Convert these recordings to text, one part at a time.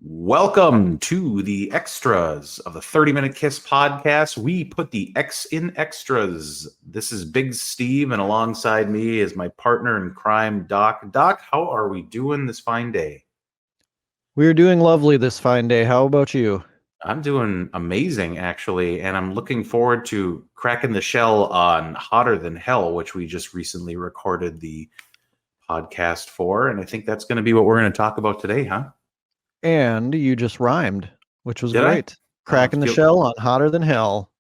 Welcome to the extras of the 30-Minute Kiss podcast. We put the X in extras. This is Big Steve, and alongside me is my partner in crime, Doc. Doc, how are we doing this fine day? We're doing lovely this fine day. How about you? I'm doing amazing, actually, and I'm looking forward to cracking the shell on Hotter Than Hell, which we just recently recorded the podcast for, and I think that's going to be what we're going to talk about today, huh? And you just rhymed, which was Did I? great. Cracking the Feel shell on Hotter Than Hell.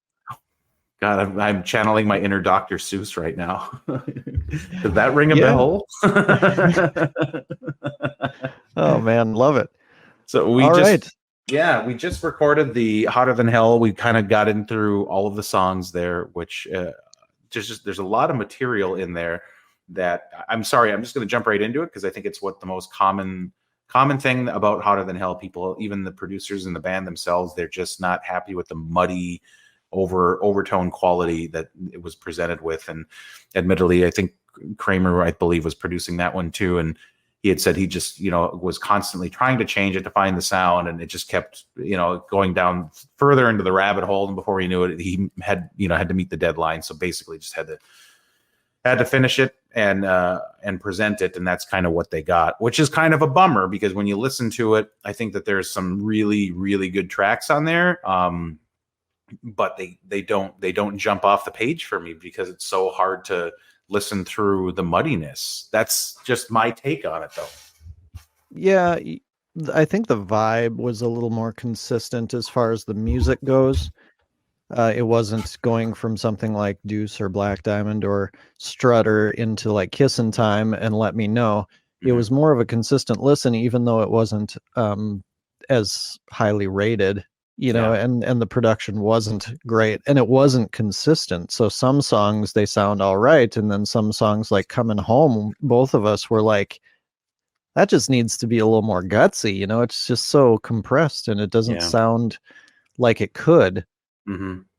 God, I'm channeling my inner Dr. Seuss right now. Does that ring a Yeah. bell? Oh man, love it. So we just recorded the Hotter Than Hell. We kind of got in through all of the songs there, which just there's a lot of material in there that I'm sorry, I'm just going to jump right into it because I think it's what the most common thing about Hotter Than Hell. People, even the producers and the band themselves, they're just not happy with the muddy overtone quality that it was presented with. And admittedly, I think Kramer, I believe, was producing that one too, and he had said he just was constantly trying to change it to find the sound, and it just kept going down further into the rabbit hole, and before he knew it, he had to meet the deadline. So basically just had to finish it and present it, and that's kind of what they got, which is kind of a bummer because when you listen to it, I think that there's some really, really good tracks on there. But they don't jump off the page for me because it's so hard to listen through the muddiness. That's just my take on it, though. Yeah, I think the vibe was a little more consistent as far as the music goes. It wasn't going from something like Deuce or Black Diamond or Strutter into like Kissin' Time and Let Me Know. It was more of a consistent listen, even though it wasn't as highly rated. And the production wasn't great and it wasn't consistent. So some songs they sound all right, and then some songs like Coming Home, both of us were like, that just needs to be a little more gutsy. It's just so compressed and it doesn't sound like it could.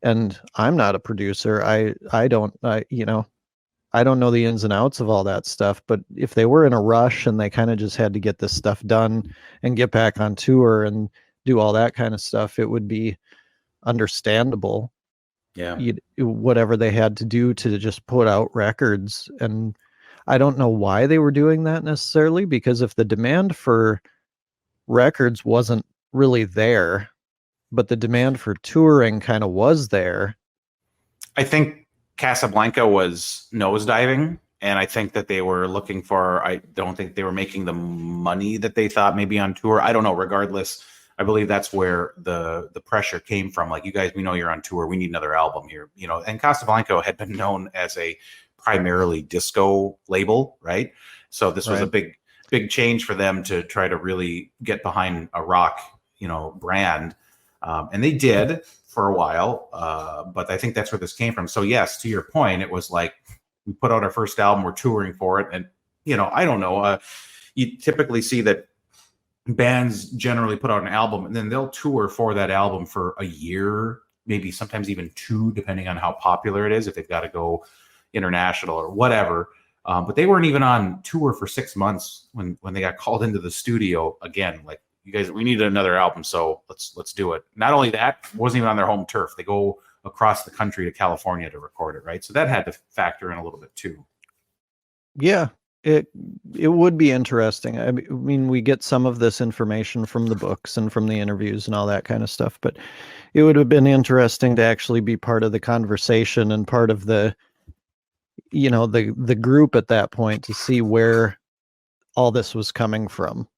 And I'm not a producer. I don't know the ins and outs of all that stuff, but if they were in a rush and they kind of just had to get this stuff done and get back on tour and do all that kind of stuff, it would be understandable. Whatever they had to do to just put out records. And I don't know why they were doing that necessarily, because if the demand for records wasn't really there, but the demand for touring kind of was there. I think Casablanca was nosediving, and I think that they were looking for, I don't think they were making the money that they thought maybe on tour. I don't know. Regardless, I believe that's where the pressure came from. Like, you guys, we know you're on tour. We need another album here, and Casablanca had been known as a primarily disco label, right? So this was a big change for them to try to really get behind a rock, brand. And they did for a while, but I think that's where this came from. So yes, to your point, it was like we put out our first album, we're touring for it, and I don't know. You typically see that bands generally put out an album and then they'll tour for that album for a year, maybe sometimes even two, depending on how popular it is, if they've got to go international or whatever. But they weren't even on tour for 6 months when they got called into the studio again. Like, you guys, we need another album, so let's do it. Not only that, wasn't even on their home turf. They go across the country to California to record it, right? So that had to factor in a little bit too. Yeah, it would be interesting. I mean, we get some of this information from the books and from the interviews and all that kind of stuff, but it would have been interesting to actually be part of the conversation and part of the group at that point, to see where all this was coming from.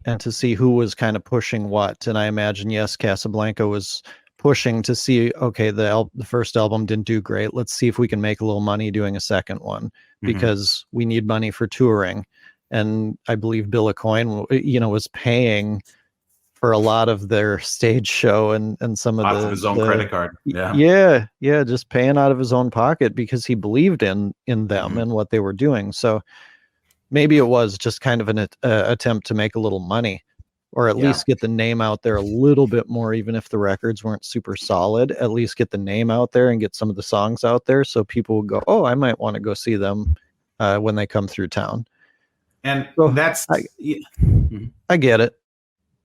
And to see who was kind of pushing what. And I imagine, yes, Casablanca was pushing to see, okay, the first album didn't do great. Let's see if we can make a little money doing a second one, because we need money for touring. And I believe Bill Aucoin, was paying for a lot of their stage show and some of his own credit card. Yeah, just paying out of his own pocket because he believed in them and what they were doing. So maybe it was just kind of an attempt to make a little money, or at least get the name out there a little bit more, even if the records weren't super solid. At least get the name out there and get some of the songs out there so people would go, oh, I might want to go see them when they come through town. And so I get it.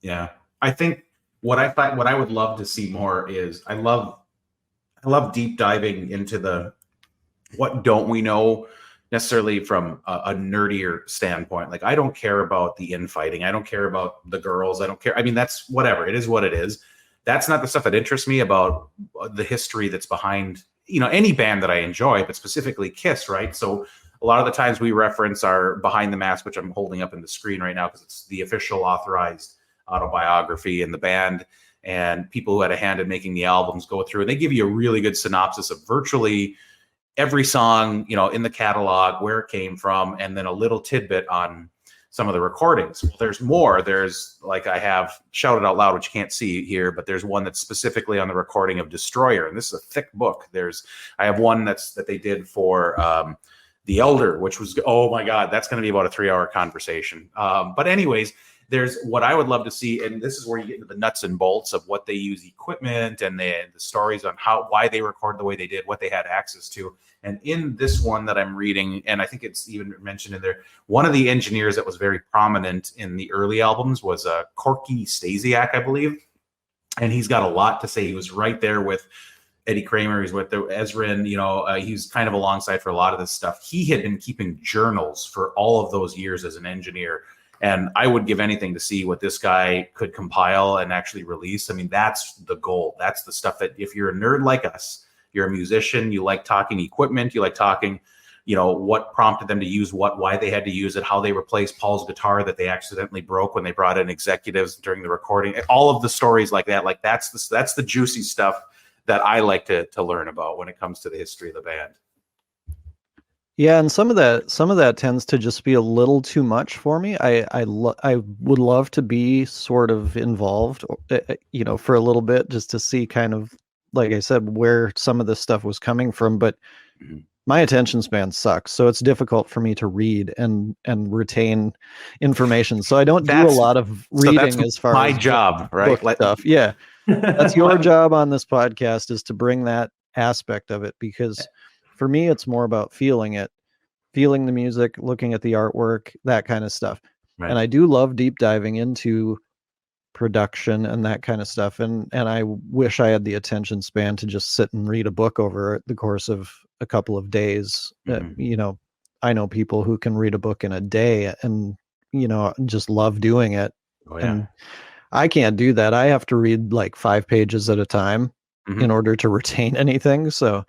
Yeah. I think what I would love to see more is I love deep diving into the what don't we know necessarily from a nerdier standpoint. Like I don't care about the infighting. I don't care about the girls. I don't care. I mean, that's whatever. It is what it is. That's not the stuff that interests me about the history that's behind, any band that I enjoy, but specifically Kiss, right? So a lot of the times we reference our Behind the Mask, which I'm holding up in the screen right now because it's the official authorized autobiography in the band, and people who had a hand in making the albums go through and they give you a really good synopsis of virtually every song, in the catalog, where it came from, and then a little tidbit on some of the recordings. Well, there's more. There's like I have shouted out loud, which you can't see here, but there's one that's specifically on the recording of Destroyer, and this is a thick book. I have one that they did for The Elder, which was, oh my God, that's going to be about a 3-hour conversation. But anyways, there's what I would love to see, and this is where you get into the nuts and bolts of what they use equipment and the stories on why they record the way they did, what they had access to. And in this one that I'm reading, and I think it's even mentioned in there, one of the engineers that was very prominent in the early albums was Corky Stasiak, I believe. And he's got a lot to say. He was right there with Eddie Kramer. He's with Ezrin. He's kind of alongside for a lot of this stuff. He had been keeping journals for all of those years as an engineer. And I would give anything to see what this guy could compile and actually release. I mean, that's the goal. That's the stuff that if you're a nerd like us, you're a musician, you like talking equipment, you like talking, what prompted them to use what, why they had to use it, how they replaced Paul's guitar that they accidentally broke when they brought in executives during the recording. All of the stories like that, like that's the juicy stuff that I like to learn about when it comes to the history of the band. Yeah, and some of that tends to just be a little too much for me. I would love to be sort of involved, for a little bit, just to see kind of, like I said, where some of this stuff was coming from. But my attention span sucks, so it's difficult for me to read and retain information. So I don't do a lot of reading as far as my job, right? Stuff. Yeah, that's your job on this podcast, is to bring that aspect of it, because for me, it's more about feeling the music, looking at the artwork, that kind of stuff. Right. And I do love deep diving into production and that kind of stuff. And I wish I had the attention span to just sit and read a book over the course of a couple of days. I know people who can read a book in a day and, just love doing it. Oh, yeah. And I can't do that. I have to read like 5 pages at a time in order to retain anything. So,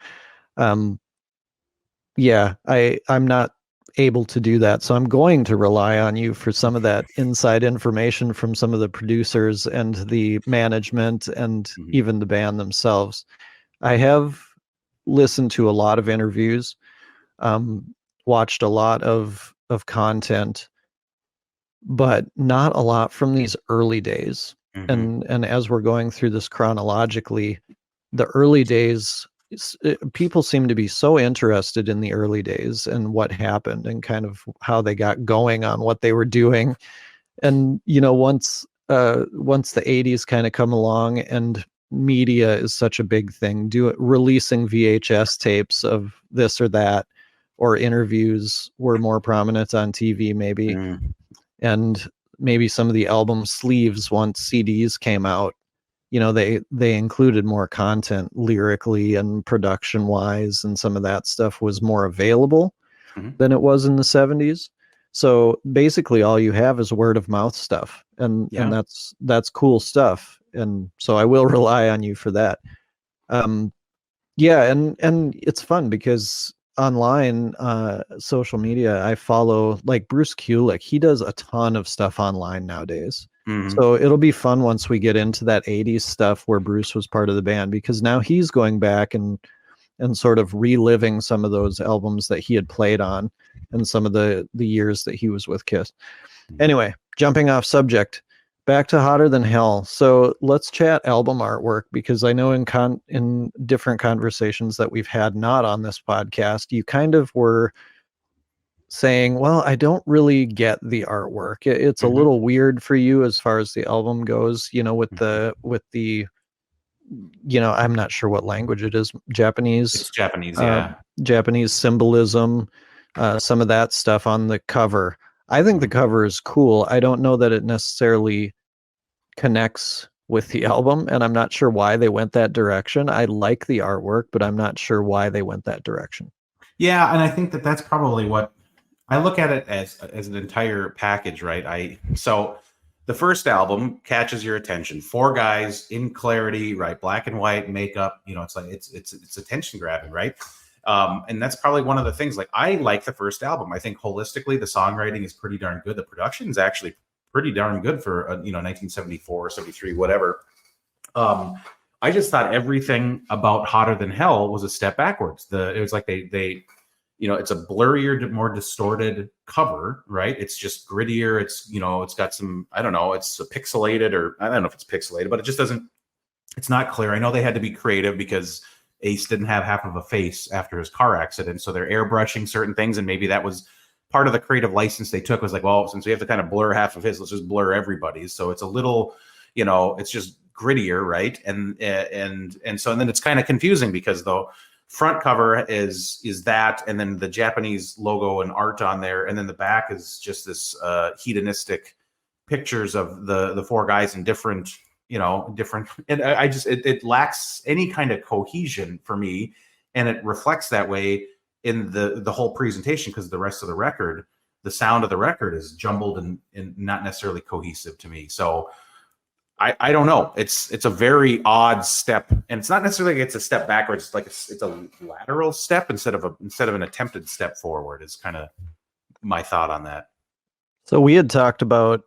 yeah, I'm not able to do that. So I'm going to rely on you for some of that inside information from some of the producers and the management and even the band themselves. I have listened to a lot of interviews, watched a lot of content, but not a lot from these early days. And as we're going through this chronologically, the early days, people seem to be so interested in the early days and what happened and kind of how they got going on what they were doing. And, once the 80s kind of come along and media is such a big thing, releasing VHS tapes of this or that, or interviews were more prominent on TV maybe. And maybe some of the album sleeves, once CDs came out, they included more content lyrically and production wise, and some of that stuff was more available than it was in the 70s. So basically all you have is word of mouth stuff, and that's cool stuff. And so I will rely on you for that. And it's fun because online, social media, I follow like Bruce Kulick. He does a ton of stuff online nowadays. So it'll be fun once we get into that 80s stuff where Bruce was part of the band, because now he's going back and sort of reliving some of those albums that he had played on and some of the years that he was with Kiss. Anyway, jumping off subject, back to Hotter Than Hell. So let's chat album artwork, because I know in different conversations that we've had not on this podcast, you kind of were saying, well, I don't really get the artwork. It's a little weird for you as far as the album goes, with the I'm not sure what language it is. Japanese. It's Japanese, yeah. Japanese symbolism, some of that stuff on the cover. I think the cover is cool. I don't know that it necessarily connects with the album, and I'm not sure why they went that direction. I like the artwork, but I'm not sure why they went that direction. Yeah, and I think that that's probably what I look at it as an entire package, right? So the first album catches your attention. Four guys in clarity, right? Black and white makeup. It's like it's attention grabbing, right? And that's probably one of the things. Like I like the first album. I think holistically the songwriting is pretty darn good. The production is actually pretty darn good for 1974, 73, whatever. I just thought everything about Hotter Than Hell was a step backwards. It was like they it's a blurrier, more distorted cover, right? It's just grittier. It's got some, I don't know, it's pixelated, or I don't know if it's pixelated, but it just doesn't, it's not clear. I know they had to be creative because Ace didn't have half of a face after his car accident. So they're airbrushing certain things. And maybe that was part of the creative license they took, was like, well, since we have to kind of blur half of his, let's just blur everybody's. So it's a little, it's just grittier, right? And so then it's kind of confusing because the front cover is that, and then the Japanese logo and art on there, and then the back is just this hedonistic pictures of the four guys in different, and I just it lacks any kind of cohesion for me, and it reflects that way in the whole presentation, because the rest of the record, the sound of the record is jumbled and not necessarily cohesive to me. So I don't know. It's a very odd step, and it's not necessarily like it's a step backwards. It's like it's a lateral step instead of an attempted step forward. Is kind of my thought on that. So we had talked about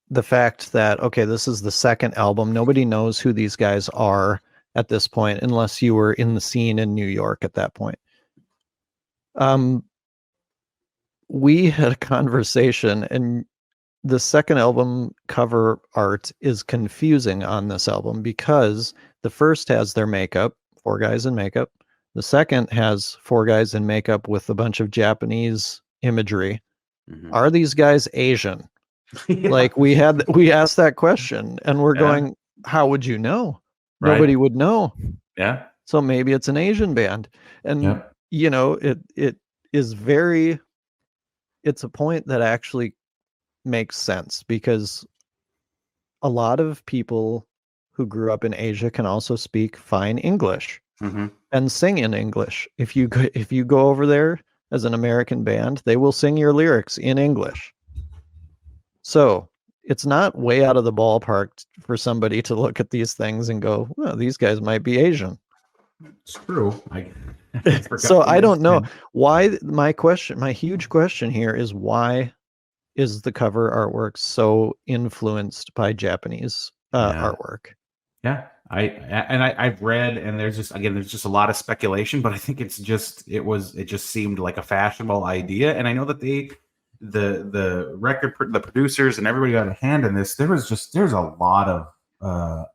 the fact that, okay, this is the second album. Nobody knows who these guys are at this point, unless you were in the scene in New York at that point. We had a conversation, and the second album cover art is confusing on this album because the first has their makeup, four guys in makeup. The second has four guys in makeup with a bunch of Japanese imagery. Mm-hmm. Are these guys Asian? Yeah. Like we asked that question, and we're going, how would you know? Right. Nobody would know. Yeah. So maybe it's an Asian band. And it is it's a point that actually makes sense, because a lot of people who grew up in Asia can also speak fine English, mm-hmm. and sing in English. If you go over there as an American band, they will sing your lyrics in English. So it's not way out of the ballpark for somebody to look at these things and go, well, these guys might be Asian. It's true. So I don't know why. My huge question here is, why is the cover artwork so influenced by Japanese artwork? Yeah, I've read, and there's just a lot of speculation, but I think it just seemed like a fashionable idea. And I know that the producers and everybody got a hand in this. There's a lot of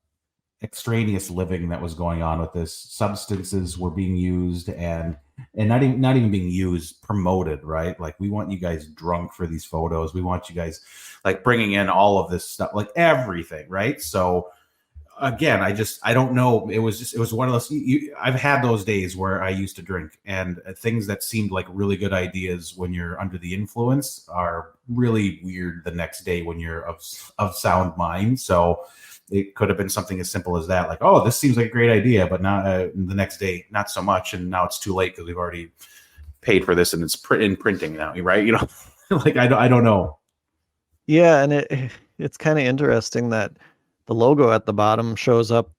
extraneous living that was going on with this. Substances were being used and not even being used, promoted, right? Like, we want you guys drunk for these photos. We want you guys like bringing in all of this stuff, like everything, right? So again, I don't know. It was one of those. I've had those days where I used to drink, and things that seemed like really good ideas when you're under the influence are really weird the next day when you're of sound mind. So it could have been something as simple as that, like, oh, this seems like a great idea, but not the next day, not so much, and now it's too late because we've already paid for this and it's in printing now, right? Like I don't know. Yeah, and it's kind of interesting that the logo at the bottom shows up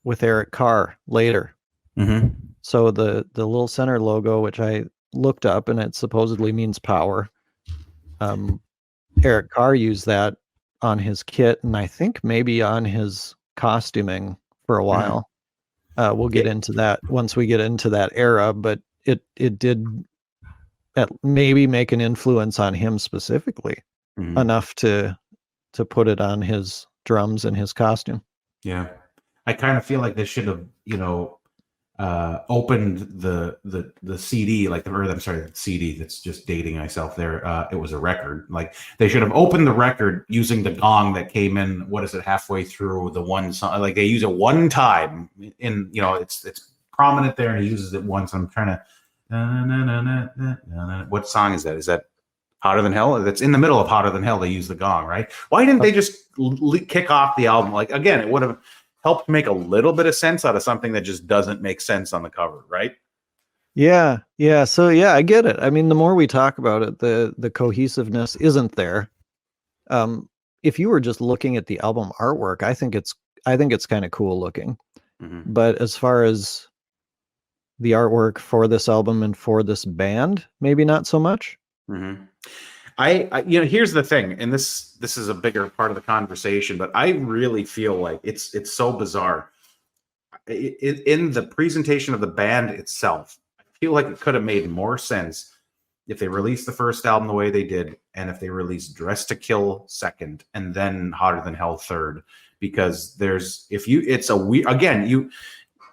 with Eric Carr later. Mm-hmm. So the little center logo, which I looked up, and it supposedly means power. Eric Carr used that on his kit, and I think maybe on his costuming for a while. Mm-hmm. We'll get into that once we get into that era, but it did maybe make an influence on him specifically, mm-hmm. enough to put it on his drums and his costume. Yeah, I kind of feel like they should have, opened the CD, the CD. That's just dating myself there. It was a record. Like, they should have opened the record using the gong that came in. What is it? Halfway through the one song. Like, they use it one time in, it's prominent there, and he uses it once. I'm trying to. What song is that? Is that Hotter Than Hell. That's in the middle of Hotter Than Hell. They use the gong, right? Why didn't they just kick off the album? Like, again, it would have helped make a little bit of sense out of something that just doesn't make sense on the cover, right? Yeah, yeah. So yeah, I get it. I mean, the more we talk about it, the cohesiveness isn't there. If you were just looking at the album artwork, I think it's kind of cool looking. Mm-hmm. But as far as the artwork for this album and for this band, maybe not so much. Mm-hmm. I here's the thing, and this is a bigger part of the conversation, but I really feel like it's so bizarre. In the presentation of the band itself, I feel like it could have made more sense if they released the first album the way they did, and if they released Dress to Kill second, and then Hotter Than Hell third. Because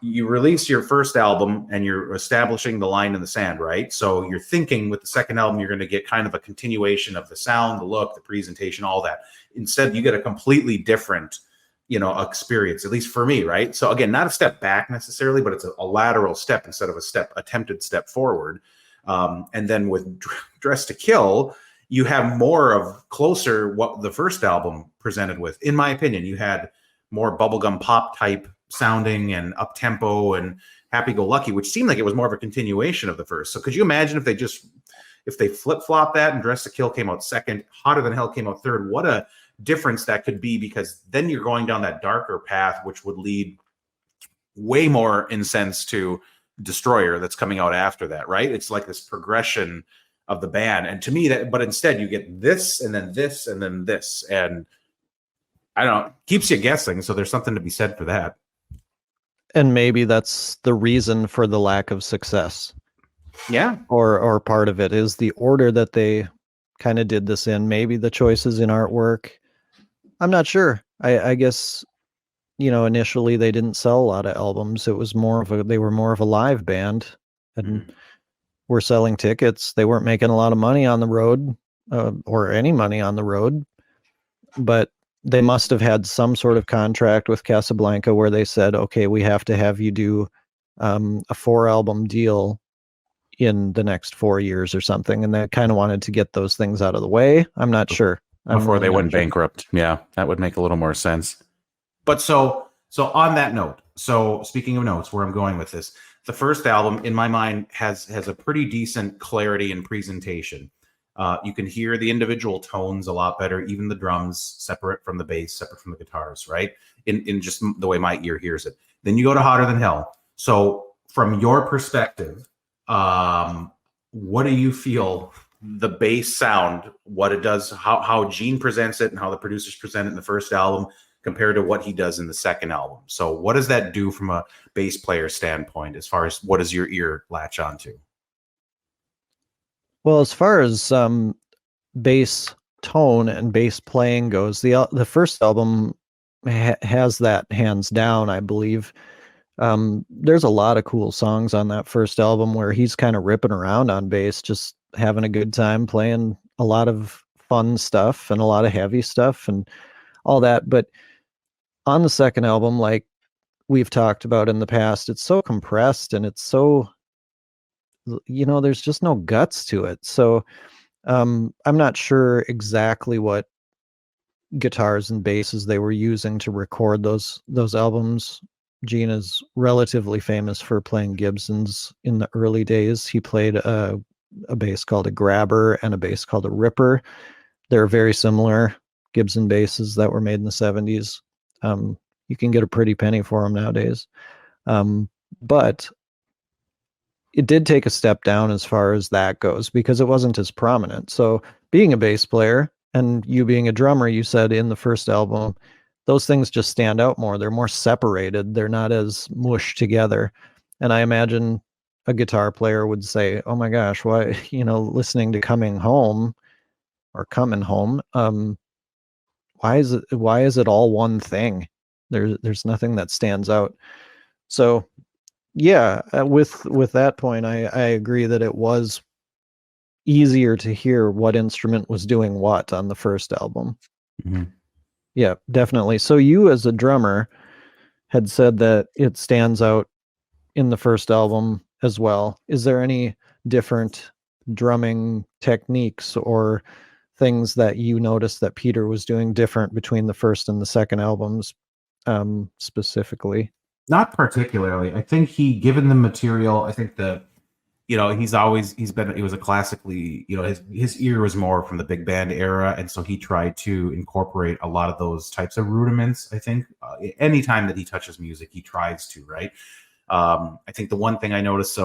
you release your first album and you're establishing the line in the sand, right? So you're thinking with the second album, you're going to get kind of a continuation of the sound, the look, the presentation, all that. Instead, you get a completely different, experience, at least for me, right? So again, not a step back necessarily, but it's a lateral step instead of attempted step forward. And then with Dress to Kill, you have more of closer what the first album presented with. In my opinion, you had more bubblegum pop type sounding and up tempo and happy go lucky, which seemed like it was more of a continuation of the first. So could you imagine if they flip flop that and Dress to Kill came out second, Hotter Than Hell came out third? What a difference that could be, because then you're going down that darker path, which would lead way more incense to Destroyer that's coming out after that, right? It's like this progression of the band. And to me, but instead you get this and then this and then this. And I don't know, keeps you guessing. So there's something to be said for that. And maybe that's the reason for the lack of success. Yeah. Or part of it is the order that they kind of did this in. Maybe the choices in artwork. I'm not sure. I guess, initially they didn't sell a lot of albums. It was they were more of a live band and were selling tickets. They weren't making a lot of money on the road, or any money on the road, but they must have had some sort of contract with Casablanca where they said, okay, we have to have you do a 4-album deal in the next 4 years or something. And they kind of wanted to get those things out of the way. I'm not sure. Before they went bankrupt. Yeah, that would make a little more sense. But so on that note, so speaking of notes, where I'm going with this, the first album in my mind has a pretty decent clarity and presentation. You can hear the individual tones a lot better, even the drums separate from the bass, separate from the guitars, right? In just the way my ear hears it. Then you go to Hotter Than Hell. So from your perspective, what do you feel the bass sound, what it does, how Gene presents it and how the producers present it in the first album compared to what he does in the second album? So what does that do from a bass player standpoint, as far as what does your ear latch onto? Well, as far as bass tone and bass playing goes, the first album has that hands down, I believe. There's a lot of cool songs on that first album where he's kind of ripping around on bass, just having a good time playing a lot of fun stuff and a lot of heavy stuff and all that. But on the second album, like we've talked about in the past, it's so compressed and it's so, there's just no guts to it. So I'm not sure exactly what guitars and basses they were using to record those albums. Gene is relatively famous for playing Gibsons in the early days. He played a bass called a Grabber and a bass called a Ripper. They're very similar Gibson basses that were made in the 70s. You can get a pretty penny for them nowadays. But it did take a step down as far as that goes because it wasn't as prominent. So being a bass player and you being a drummer, you said in the first album, those things just stand out more. They're more separated. They're not as mushed together. And I imagine a guitar player would say, oh my gosh, why, listening to Coming Home or Coming Home, why is it all one thing? There's nothing that stands out. So yeah, with that point, I agree that it was easier to hear what instrument was doing what on the first album. Mm-hmm. Yeah, definitely. So you as a drummer had said that it stands out in the first album as well. Is there any different drumming techniques or things that you noticed that Peter was doing different between the first and the second albums, specifically? Not particularly. I think given the material, I think he was a classically, his ear was more from the big band era, and so he tried to incorporate a lot of those types of rudiments. I think anytime that he touches music, he tries to, right? I think the one thing I noticed,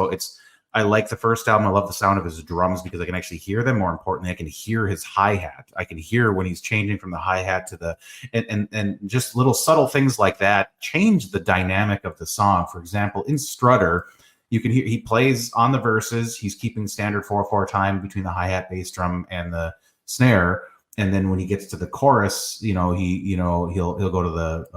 I like the first album. I love the sound of his drums because I can actually hear them. More importantly, I can hear his hi-hat. I can hear when he's changing from the hi-hat to the, and just little subtle things like that change the dynamic of the song. For example, in Strutter, you can hear he plays on the verses. He's keeping standard 4/4 time between the hi-hat, bass drum, and the snare. And then when he gets to the chorus, he'll go to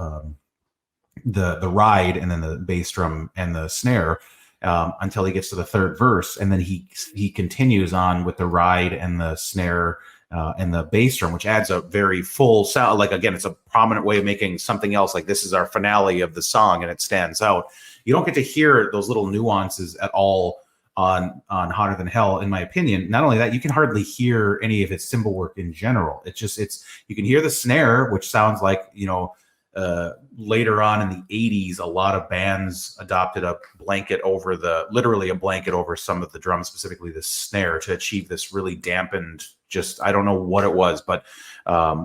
the ride and then the bass drum and the snare until he gets to the third verse, and then he continues on with the ride and the snare and the bass drum, which adds a very full sound. Like, again, it's a prominent way of making something else like this is our finale of the song, and it stands out. You don't get to hear those little nuances at all on Hotter Than Hell, in my opinion. Not only that, you can hardly hear any of his cymbal work in general. You can hear the snare, which sounds like, later on in the 80s, a lot of bands adopted literally a blanket over some of the drums, specifically the snare, to achieve this really dampened, I don't know what it was, but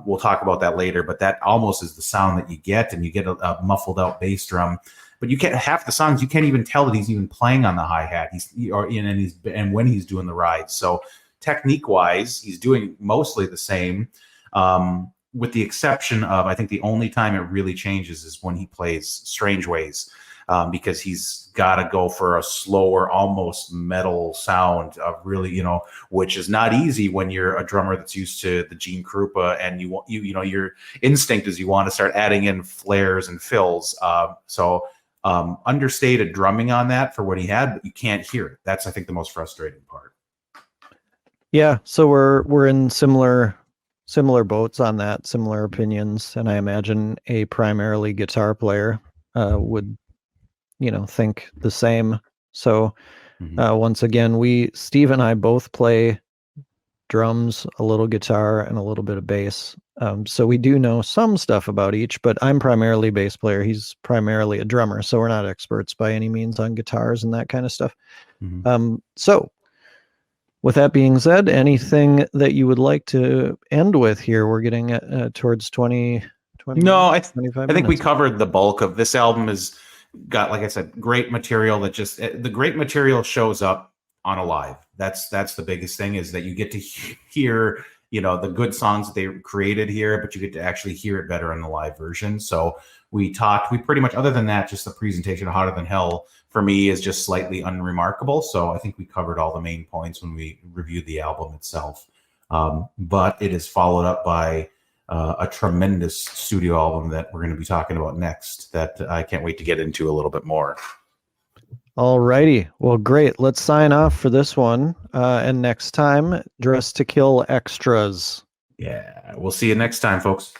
we'll talk about that later. But that almost is the sound that you get, and you get a muffled out bass drum. But you can't, half the songs, you can't even tell that he's even playing on the hi-hat. And when he's doing the rides. So technique wise, he's doing mostly the same. With the exception of, I think the only time it really changes is when he plays Strange Ways, because he's got to go for a slower, almost metal sound of really, which is not easy when you're a drummer that's used to the Gene Krupa, and your instinct is you want to start adding in flares and fills. Understated drumming on that for what he had, but you can't hear it. That's, I think, the most frustrating part. Yeah, so we're in similar boats on that, similar opinions, and I imagine a primarily guitar player would think the same. So once again, Steve and I both play drums, a little guitar, and a little bit of bass, so we do know some stuff about each, but I'm primarily bass player, he's primarily a drummer, so we're not experts by any means on guitars and that kind of stuff. So with that being said, anything that you would like to end with here? We're getting towards 20. No, I think we covered the bulk of this album. Has got, like I said, great material that the great material shows up on a live. That's the biggest thing, is that you get to hear, the good songs that they created here, but you get to actually hear it better in the live version. So we pretty much, other than that, just the presentation of Hotter Than Hell for me is just slightly unremarkable. So I think we covered all the main points when we reviewed the album itself. But it is followed up by a tremendous studio album that we're going to be talking about next, that I can't wait to get into a little bit more. All righty. Well, great. Let's sign off for this one. And next time, Dress to Kill extras. Yeah. We'll see you next time, folks.